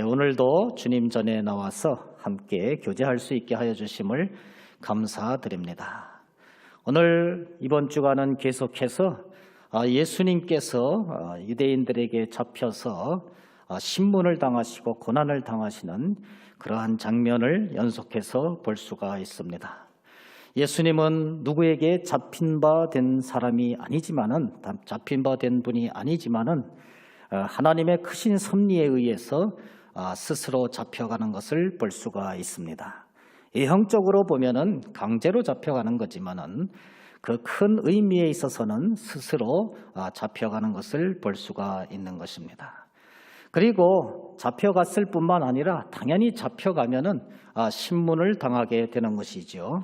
오늘도 주님 전에 나와서 함께 교제할 수 있게 하여 주심을 감사드립니다. 오늘 이번 주간은 계속해서 예수님께서 유대인들에게 잡혀서 신문을 당하시고 고난을 당하시는 그러한 장면을 연속해서 볼 수가 있습니다. 예수님은 누구에게 잡힌 바 된 사람이 아니지만은, 잡힌 바 된 분이 아니지만은 하나님의 크신 섭리에 의해서 스스로 잡혀가는 것을 볼 수가 있습니다. 형적으로 보면은 강제로 잡혀가는 거지만은 그 큰 의미에 있어서는 스스로 잡혀가는 것을 볼 수가 있는 것입니다. 그리고 잡혀갔을 뿐만 아니라 당연히 잡혀가면은 신문을 당하게 되는 것이죠.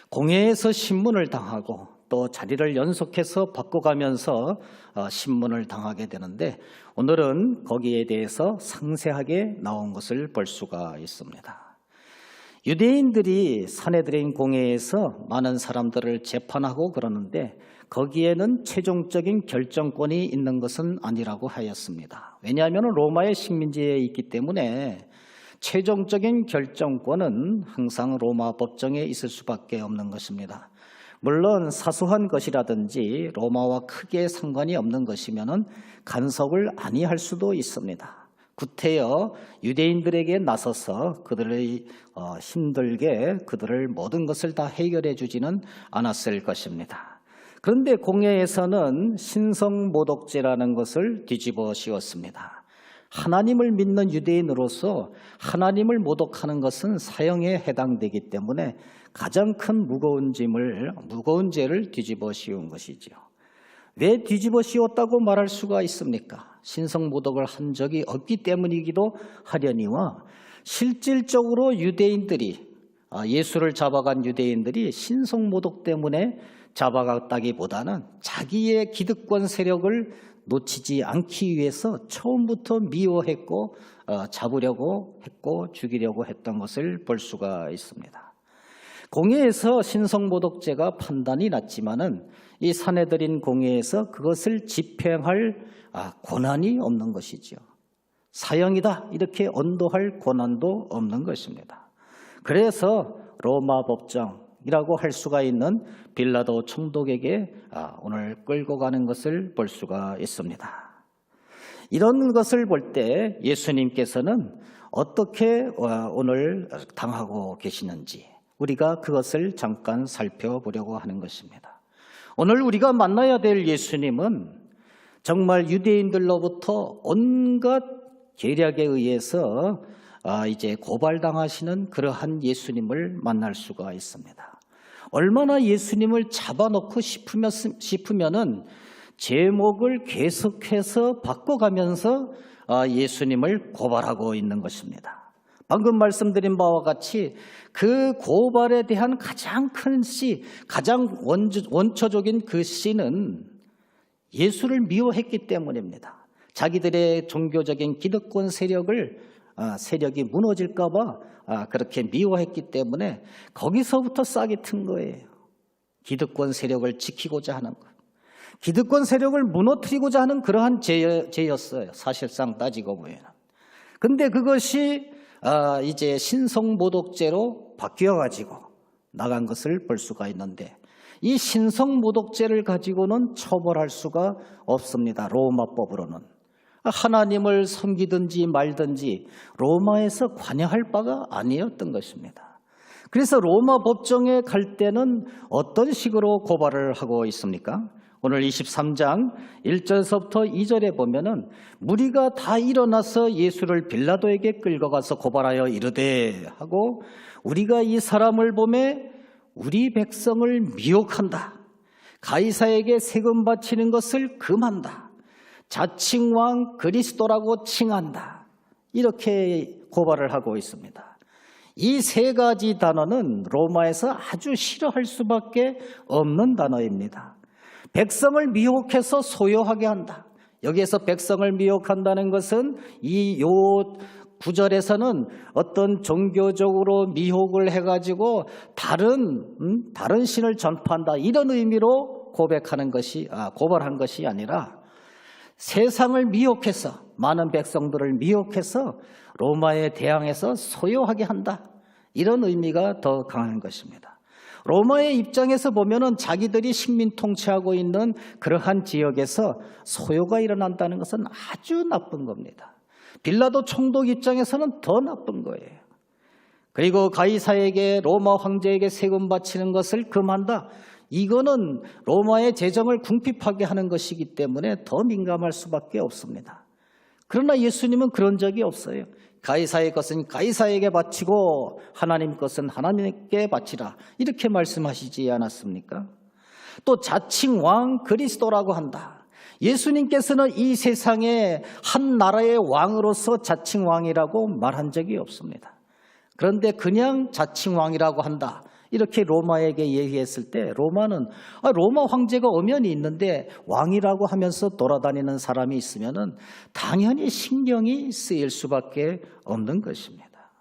공회에서 신문을 당하고 또 자리를 연속해서 바꿔가면서 신문을 당하게 되는데, 오늘은 거기에 대해서 상세하게 나온 것을 볼 수가 있습니다. 유대인들이 산헤드린 공회에서 많은 사람들을 재판하고 그러는데 거기에는 최종적인 결정권이 있는 것은 아니라고 하였습니다. 왜냐하면 로마의 식민지에 있기 때문에 최종적인 결정권은 항상 로마 법정에 있을 수밖에 없는 것입니다. 물론 사소한 것이라든지 로마와 크게 상관이 없는 것이면 간섭을 아니할 수도 있습니다. 구태여 유대인들에게 나서서 그들의 힘들게 그들을 모든 것을 다 해결해 주지는 않았을 것입니다. 그런데 공회에서는 신성모독죄라는 것을 뒤집어 씌웠습니다. 하나님을 믿는 유대인으로서 하나님을 모독하는 것은 사형에 해당되기 때문에 가장 큰 무거운 죄를 뒤집어 씌운 것이죠. 왜 뒤집어 씌웠다고 말할 수가 있습니까? 신성모독을 한 적이 없기 때문이기도 하려니와, 실질적으로 유대인들이 예수를 잡아간 유대인들이 신성모독 때문에 잡아갔다기보다는 자기의 기득권 세력을 놓치지 않기 위해서 처음부터 미워했고 잡으려고 했고 죽이려고 했던 것을 볼 수가 있습니다. 공회에서 신성모독죄가 판단이 났지만은 이 산헤드린 공회에서 그것을 집행할 권한이 없는 것이죠. 사형이다 이렇게 언도할 권한도 없는 것입니다. 그래서 로마 법정이라고 할 수가 있는 빌라도 총독에게 오늘 끌고 가는 것을 볼 수가 있습니다. 이런 것을 볼 때 예수님께서는 어떻게 오늘 당하고 계시는지 우리가 그것을 잠깐 살펴보려고 하는 것입니다. 오늘 우리가 만나야 될 예수님은 정말 유대인들로부터 온갖 계략에 의해서 이제 고발당하시는 그러한 예수님을 만날 수가 있습니다. 얼마나 예수님을 잡아놓고 싶으면은 제목을 계속해서 바꿔가면서 예수님을 고발하고 있는 것입니다. 방금 말씀드린 바와 같이 그 고발에 대한 가장 큰 씨, 가장 원초적인 그 씨는 예수를 미워했기 때문입니다. 자기들의 종교적인 기득권 세력이 무너질까 봐 그렇게 미워했기 때문에 거기서부터 싹이 튼 거예요. 기득권 세력을 지키고자 하는 것. 기득권 세력을 무너뜨리고자 하는 그러한 죄였어요. 사실상 따지고 보면. 근데 그것이 이제 신성모독죄로 바뀌어가지고 나간 것을 볼 수가 있는데, 이 신성모독죄를 가지고는 처벌할 수가 없습니다. 로마법으로는. 하나님을 섬기든지 말든지 로마에서 관여할 바가 아니었던 것입니다. 그래서 로마 법정에 갈 때는 어떤 식으로 고발을 하고 있습니까? 오늘 23장 1절서부터 2절에 보면은 무리가 다 일어나서 예수를 빌라도에게 끌고 가서 고발하여 이르되 하고, 우리가 이 사람을 보매 우리 백성을 미혹한다. 가이사에게 세금 바치는 것을 금한다. 자칭 왕 그리스도라고 칭한다. 이렇게 고발을 하고 있습니다. 이 세 가지 단어는 로마에서 아주 싫어할 수밖에 없는 단어입니다. 백성을 미혹해서 소요하게 한다. 여기에서 백성을 미혹한다는 것은 이 구절에서는 어떤 종교적으로 미혹을 해가지고 다른 신을 전파한다 이런 의미로 고발한 것이 아니라 세상을 미혹해서, 많은 백성들을 미혹해서 로마에 대항해서 소요하게 한다. 이런 의미가 더 강한 것입니다. 로마의 입장에서 보면은 자기들이 식민 통치하고 있는 그러한 지역에서 소요가 일어난다는 것은 아주 나쁜 겁니다. 빌라도 총독 입장에서는 더 나쁜 거예요. 그리고 가이사에게, 로마 황제에게 세금 바치는 것을 금한다. 이거는 로마의 재정을 궁핍하게 하는 것이기 때문에 더 민감할 수밖에 없습니다. 그러나 예수님은 그런 적이 없어요. 가이사의 것은 가이사에게 바치고 하나님 것은 하나님께 바치라, 이렇게 말씀하시지 않았습니까? 또 자칭 왕 그리스도라고 한다. 예수님께서는 이 세상의 한 나라의 왕으로서 자칭 왕이라고 말한 적이 없습니다. 그런데 그냥 자칭 왕이라고 한다, 이렇게 로마에게 얘기했을 때 로마는 로마 황제가 엄연히 있는데 왕이라고 하면서 돌아다니는 사람이 있으면은 당연히 신경이 쓰일 수밖에 없는 것입니다.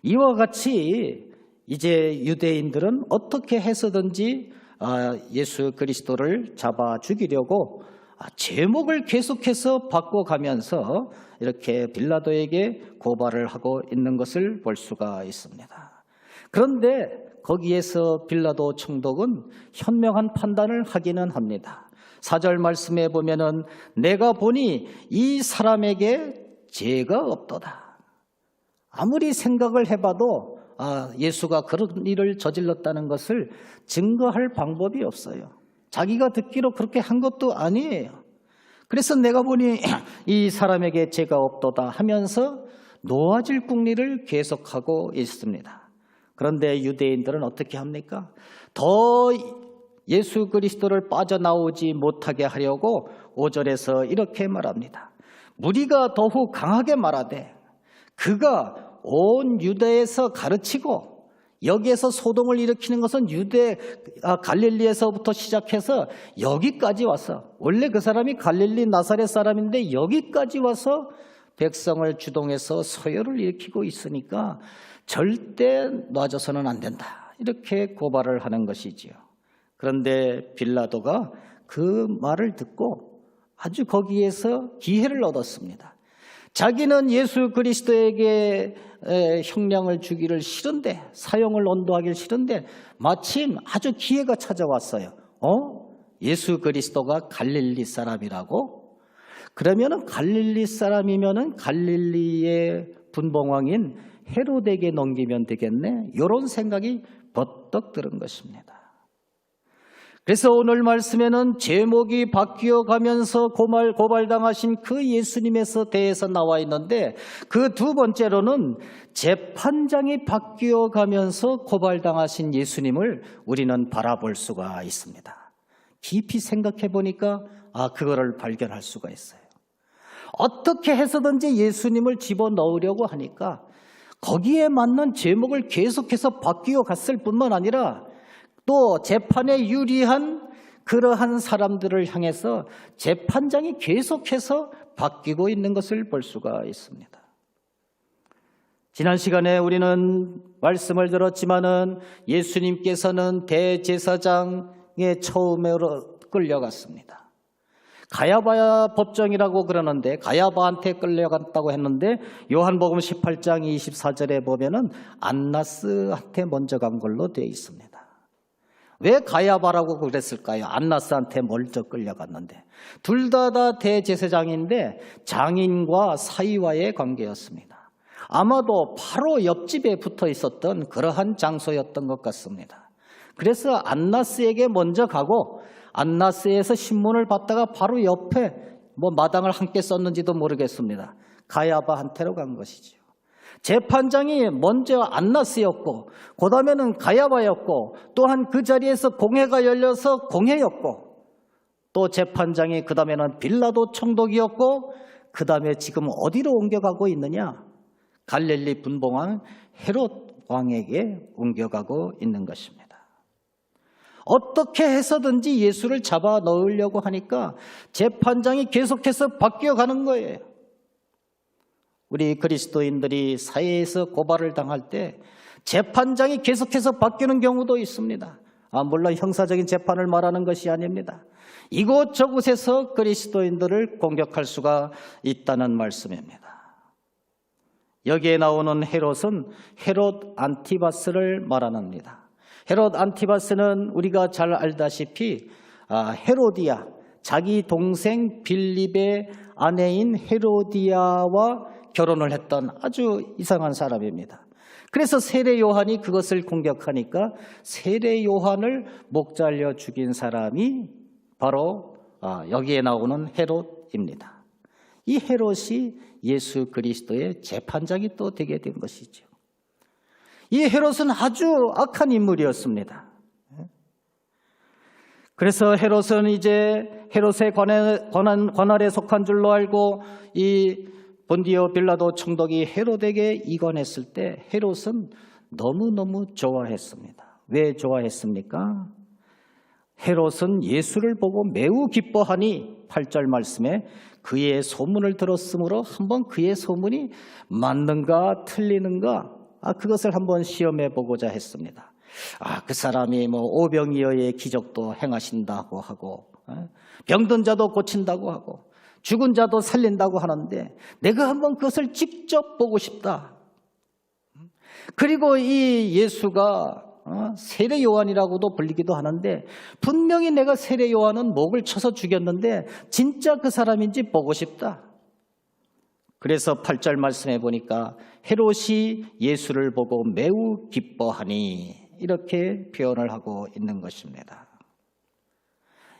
이와 같이 이제 유대인들은 어떻게 해서든지 예수 그리스도를 잡아 죽이려고 제목을 계속해서 바꿔가면서 이렇게 빌라도에게 고발을 하고 있는 것을 볼 수가 있습니다. 그런데 거기에서 빌라도 총독은 현명한 판단을 하기는 합니다. 4절 말씀에 보면은 내가 보니 이 사람에게 죄가 없도다. 아무리 생각을 해봐도 예수가 그런 일을 저질렀다는 것을 증거할 방법이 없어요. 자기가 듣기로 그렇게 한 것도 아니에요. 그래서 내가 보니 이 사람에게 죄가 없도다 하면서 노아질 궁리를 계속하고 있습니다. 그런데 유대인들은 어떻게 합니까? 더 예수 그리스도를 빠져나오지 못하게 하려고 5절에서 이렇게 말합니다. 무리가 더욱 강하게 말하되 그가 온 유대에서 가르치고, 여기에서 소동을 일으키는 것은 갈릴리에서부터 시작해서 여기까지 와서, 원래 그 사람이 갈릴리 나사렛 사람인데 여기까지 와서 백성을 주동해서 소요를 일으키고 있으니까 절대 놔줘서는 안 된다, 이렇게 고발을 하는 것이지요. 그런데 빌라도가 그 말을 듣고 아주 거기에서 기회를 얻었습니다. 자기는 예수 그리스도에게 형량을 주기를 싫은데, 사형을 언도하기를 싫은데 마침 아주 기회가 찾아왔어요. 예수 그리스도가 갈릴리 사람이라고? 그러면은 갈릴리 사람이면은 갈릴리의 분봉왕인 헤로데에게 넘기면 되겠네, 이런 생각이 버떡 들은 것입니다. 그래서 오늘 말씀에는 제목이 바뀌어 가면서 고발당하신 그 예수님에서 대해서 나와 있는데, 그 두 번째로는 재판장이 바뀌어 가면서 고발당하신 예수님을 우리는 바라볼 수가 있습니다. 깊이 생각해 보니까 그거를 발견할 수가 있어요. 어떻게 해서든지 예수님을 집어넣으려고 하니까 거기에 맞는 제목을 계속해서 바뀌어 갔을 뿐만 아니라 또 재판에 유리한 그러한 사람들을 향해서 재판장이 계속해서 바뀌고 있는 것을 볼 수가 있습니다. 지난 시간에 우리는 말씀을 들었지만은 예수님께서는 대제사장의 처음으로 끌려갔습니다. 가야바 법정이라고 그러는데, 가야바한테 끌려갔다고 했는데 요한복음 18장 24절에 보면은 안나스한테 먼저 간 걸로 되어 있습니다. 왜 가야바라고 그랬을까요? 안나스한테 먼저 끌려갔는데, 둘 다 대제사장인데 장인과 사이와의 관계였습니다. 아마도 바로 옆집에 붙어 있었던 그러한 장소였던 것 같습니다. 그래서 안나스에게 먼저 가고, 안나스에서 신문을 받다가 바로 옆에 마당을 함께 썼는지도 모르겠습니다. 가야바한테로 간 것이죠. 재판장이 먼저 안나스였고, 그 다음에는 가야바였고, 또한 그 자리에서 공회가 열려서 공회였고, 또 재판장이 그 다음에는 빌라도 총독이었고, 그 다음에 지금 어디로 옮겨가고 있느냐? 갈릴리 분봉왕 헤롯 왕에게 옮겨가고 있는 것입니다. 어떻게 해서든지 예수를 잡아 넣으려고 하니까 재판장이 계속해서 바뀌어가는 거예요. 우리 그리스도인들이 사회에서 고발을 당할 때 재판장이 계속해서 바뀌는 경우도 있습니다. 물론 형사적인 재판을 말하는 것이 아닙니다. 이곳저곳에서 그리스도인들을 공격할 수가 있다는 말씀입니다. 여기에 나오는 헤롯은 헤롯 안티바스를 말합니다. 헤롯 안티바스는 우리가 잘 알다시피 헤로디아, 자기 동생 빌립의 아내인 헤로디아와 결혼을 했던 아주 이상한 사람입니다. 그래서 세례 요한이 그것을 공격하니까 세례 요한을 목 잘려 죽인 사람이 바로 여기에 나오는 헤롯입니다. 이 헤롯이 예수 그리스도의 재판장이 또 되게 된 것이죠. 이 헤롯은 아주 악한 인물이었습니다. 그래서 헤롯은 이제 헤롯의 관할에 속한 줄로 알고 이 본디오 빌라도 총독이 헤롯에게 이관했을 때 헤롯은 너무너무 좋아했습니다. 왜 좋아했습니까? 헤롯은 예수를 보고 매우 기뻐하니 8절 말씀에 그의 소문을 들었으므로 한번 그의 소문이 맞는가 틀리는가 그것을 한번 시험해 보고자 했습니다. 그 사람이 오병이어의 기적도 행하신다고 하고 병든 자도 고친다고 하고 죽은 자도 살린다고 하는데 내가 한번 그것을 직접 보고 싶다. 그리고 이 예수가 세례 요한이라고도 불리기도 하는데 분명히 내가 세례 요한은 목을 쳐서 죽였는데 진짜 그 사람인지 보고 싶다. 그래서 8절 말씀해 보니까 헤롯이 예수를 보고 매우 기뻐하니 이렇게 표현을 하고 있는 것입니다.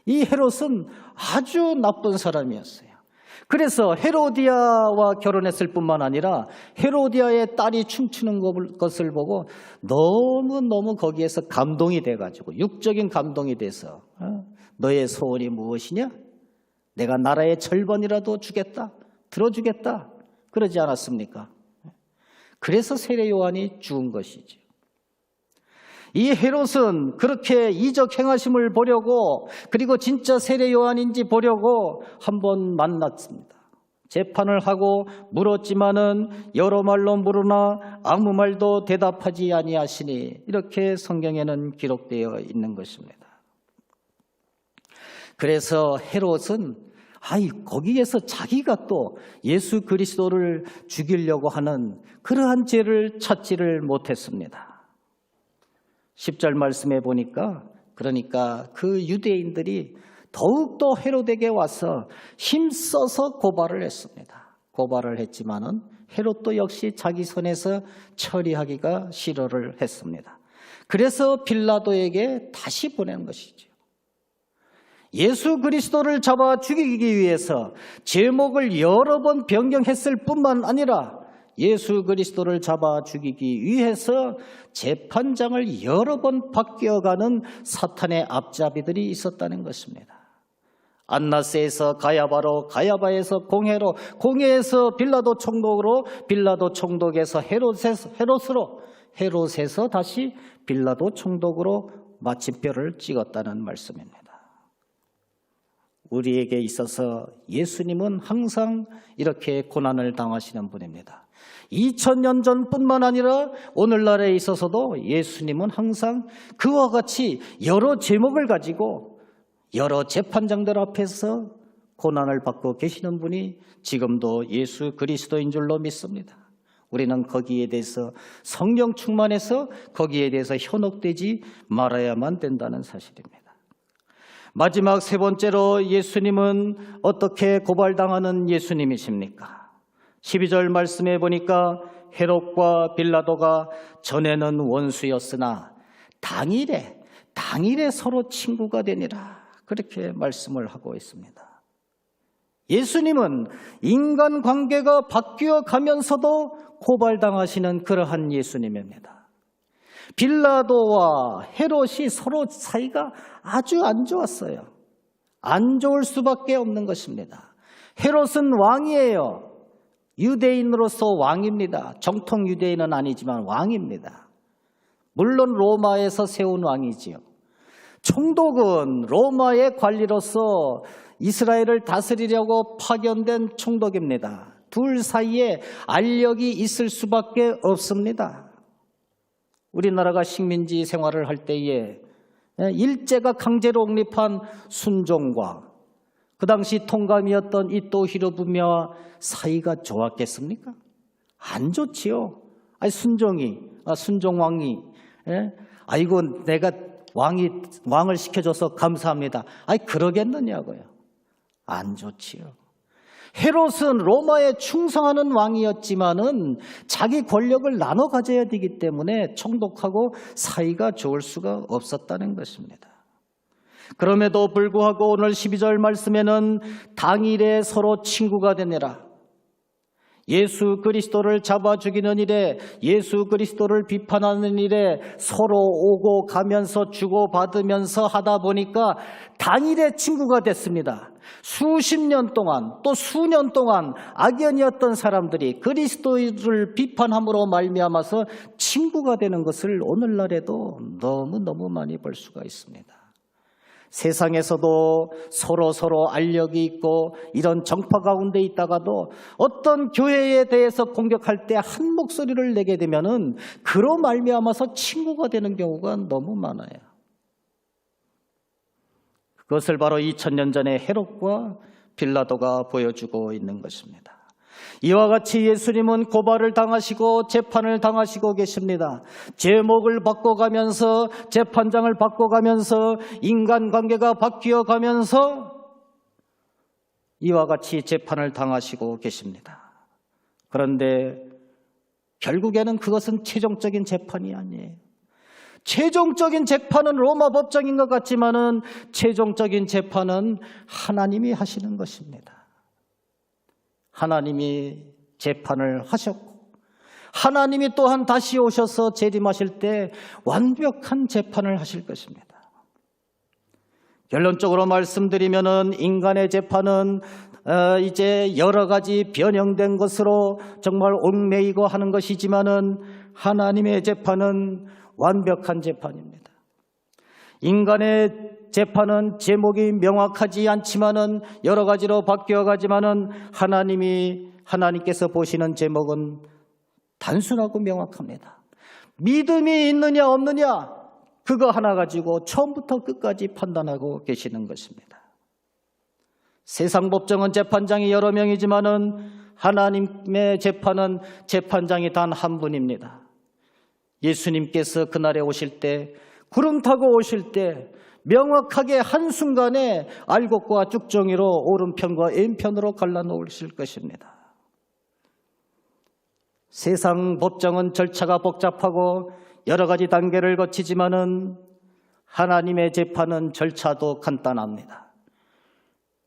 이 헤롯은 아주 나쁜 사람이었어요. 그래서 헤로디아와 결혼했을 뿐만 아니라 헤로디아의 딸이 춤추는 것을 보고 너무너무 거기에서 감동이 돼가지고 육적인 감동이 돼서 너의 소원이 무엇이냐? 내가 나라의 절반이라도 주겠다. 들어주겠다. 그러지 않았습니까? 그래서 세례 요한이 죽은 것이죠. 이 헤롯은 그렇게 이적 행하심을 보려고 그리고 진짜 세례 요한인지 보려고 한번 만났습니다. 재판을 하고 물었지만은 여러 말로 물으나 아무 말도 대답하지 아니하시니 이렇게 성경에는 기록되어 있는 것입니다. 그래서 헤롯은 거기에서 자기가 또 예수 그리스도를 죽이려고 하는 그러한 죄를 찾지를 못했습니다. 10절 말씀해 보니까 그러니까 그 유대인들이 더욱더 헤롯에게 와서 힘써서 고발을 했습니다. 고발을 했지만은 헤롯도 역시 자기 선에서 처리하기가 싫어를 했습니다. 그래서 빌라도에게 다시 보낸 것이죠. 예수 그리스도를 잡아 죽이기 위해서 제목을 여러 번 변경했을 뿐만 아니라 예수 그리스도를 잡아 죽이기 위해서 재판장을 여러 번 바뀌어가는 사탄의 앞잡이들이 있었다는 것입니다. 안나스에서 가야바로, 가야바에서 공회로, 공회에서 빌라도 총독으로, 빌라도 총독에서 헤롯으로, 헤롯에서 다시 빌라도 총독으로 마침표를 찍었다는 말씀입니다. 우리에게 있어서 예수님은 항상 이렇게 고난을 당하시는 분입니다. 2000년 전뿐만 아니라 오늘날에 있어서도 예수님은 항상 그와 같이 여러 제목을 가지고 여러 재판장들 앞에서 고난을 받고 계시는 분이 지금도 예수 그리스도인 줄로 믿습니다. 우리는 거기에 대해서 성령 충만해서 거기에 대해서 현혹되지 말아야만 된다는 사실입니다. 마지막 세 번째로 예수님은 어떻게 고발당하는 예수님이십니까? 12절 말씀해 보니까 헤롯과 빌라도가 전에는 원수였으나 당일에 서로 친구가 되니라 그렇게 말씀을 하고 있습니다. 예수님은 인간관계가 바뀌어 가면서도 고발당하시는 그러한 예수님입니다. 빌라도와 헤롯이 서로 사이가 아주 안 좋았어요. 안 좋을 수밖에 없는 것입니다. 헤롯은 왕이에요. 유대인으로서 왕입니다. 정통 유대인은 아니지만 왕입니다. 물론 로마에서 세운 왕이지요. 총독은 로마의 관리로서 이스라엘을 다스리려고 파견된 총독입니다. 둘 사이에 알력이 있을 수밖에 없습니다. 우리나라가 식민지 생활을 할 때에 일제가 강제로 옹립한 순종과 그 당시 통감이었던 이토 히로부미와 사이가 좋았겠습니까? 안 좋지요. 아니 순종왕이 아이고 내가 왕을 시켜줘서 감사합니다. 아니 그러겠느냐고요. 안 좋지요. 헤롯은 로마에 충성하는 왕이었지만은 자기 권력을 나눠 가져야 되기 때문에 총독하고 사이가 좋을 수가 없었다는 것입니다. 그럼에도 불구하고 오늘 12절 말씀에는 당일에 서로 친구가 되니라. 예수 그리스도를 잡아 죽이는 일에, 예수 그리스도를 비판하는 일에 서로 오고 가면서 주고받으면서 하다 보니까 당일에 친구가 됐습니다. 수십 년 동안 또 수년 동안 악연이었던 사람들이 그리스도를 비판함으로 말미암아서 친구가 되는 것을 오늘날에도 너무너무 많이 볼 수가 있습니다. 세상에서도 서로 알력이 있고 이런 정파 가운데 있다가도 어떤 교회에 대해서 공격할 때 한 목소리를 내게 되면은 그로 말미암아서 친구가 되는 경우가 너무 많아요. 그것을 바로 2000년 전에 헤롯과 빌라도가 보여주고 있는 것입니다. 이와 같이 예수님은 고발을 당하시고 재판을 당하시고 계십니다. 제목을 바꿔가면서 재판장을 바꿔가면서 인간관계가 바뀌어가면서 이와 같이 재판을 당하시고 계십니다. 그런데 결국에는 그것은 최종적인 재판이 아니에요. 최종적인 재판은 로마 법정인 것 같지만은 최종적인 재판은 하나님이 하시는 것입니다. 하나님이 재판을 하셨고 하나님이 또한 다시 오셔서 재림하실 때 완벽한 재판을 하실 것입니다. 결론적으로 말씀드리면은 인간의 재판은 이제 여러 가지 변형된 것으로 정말 얽매이고 하는 것이지만은 하나님의 재판은 완벽한 재판입니다. 인간의 재판은 제목이 명확하지 않지만은 여러 가지로 바뀌어가지만은 하나님께서 보시는 제목은 단순하고 명확합니다. 믿음이 있느냐 없느냐 그거 하나 가지고 처음부터 끝까지 판단하고 계시는 것입니다. 세상 법정은 재판장이 여러 명이지만은 하나님의 재판은 재판장이 단 한 분입니다. 예수님께서 그날에 오실 때 구름 타고 오실 때 명확하게 한순간에 알곡과 쭉정이로 오른편과 왼편으로 갈라놓으실 것입니다. 세상 법정은 절차가 복잡하고 여러 가지 단계를 거치지만은 하나님의 재판은 절차도 간단합니다.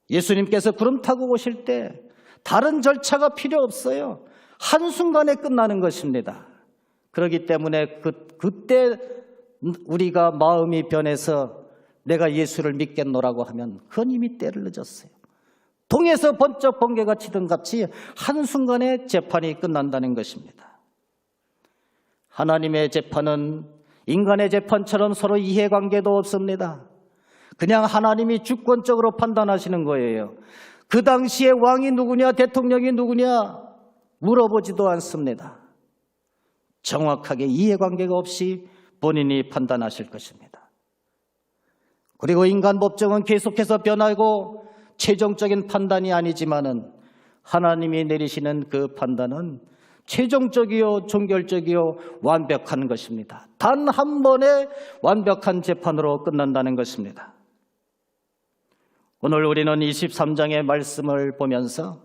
예수님께서 구름 타고 오실 때 다른 절차가 필요 없어요. 한순간에 끝나는 것입니다. 그렇기 때문에 그때 우리가 마음이 변해서 내가 예수를 믿겠노라고 하면 그건 이미 때를 늦었어요. 동에서 번쩍 번개가 치던 같이 한순간에 재판이 끝난다는 것입니다. 하나님의 재판은 인간의 재판처럼 서로 이해관계도 없습니다. 그냥 하나님이 주권적으로 판단하시는 거예요. 그 당시에 왕이 누구냐 대통령이 누구냐 물어보지도 않습니다. 정확하게 이해관계가 없이 본인이 판단하실 것입니다. 그리고 인간 법정은 계속해서 변하고 최종적인 판단이 아니지만은 하나님이 내리시는 그 판단은 최종적이요 종결적이요 완벽한 것입니다. 단 한 번의 완벽한 재판으로 끝난다는 것입니다. 오늘 우리는 23장의 말씀을 보면서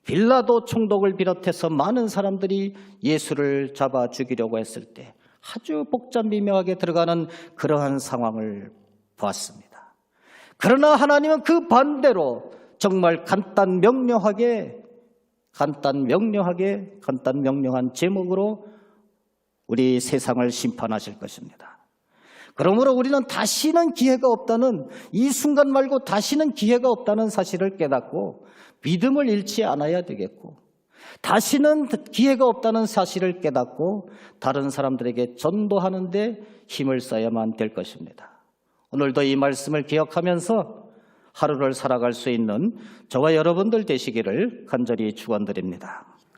빌라도 총독을 비롯해서 많은 사람들이 예수를 잡아 죽이려고 했을 때 아주 복잡 미묘하게 들어가는 그러한 상황을 보았습니다. 그러나 하나님은 그 반대로 정말 간단 명료한 제목으로 우리 세상을 심판하실 것입니다. 그러므로 우리는 다시는 기회가 없다는, 이 순간 말고 다시는 기회가 없다는 사실을 깨닫고 믿음을 잃지 않아야 되겠고, 다시는 기회가 없다는 사실을 깨닫고 다른 사람들에게 전도하는 데 힘을 써야만 될 것입니다. 오늘도 이 말씀을 기억하면서 하루를 살아갈 수 있는 저와 여러분들 되시기를 간절히 축원드립니다.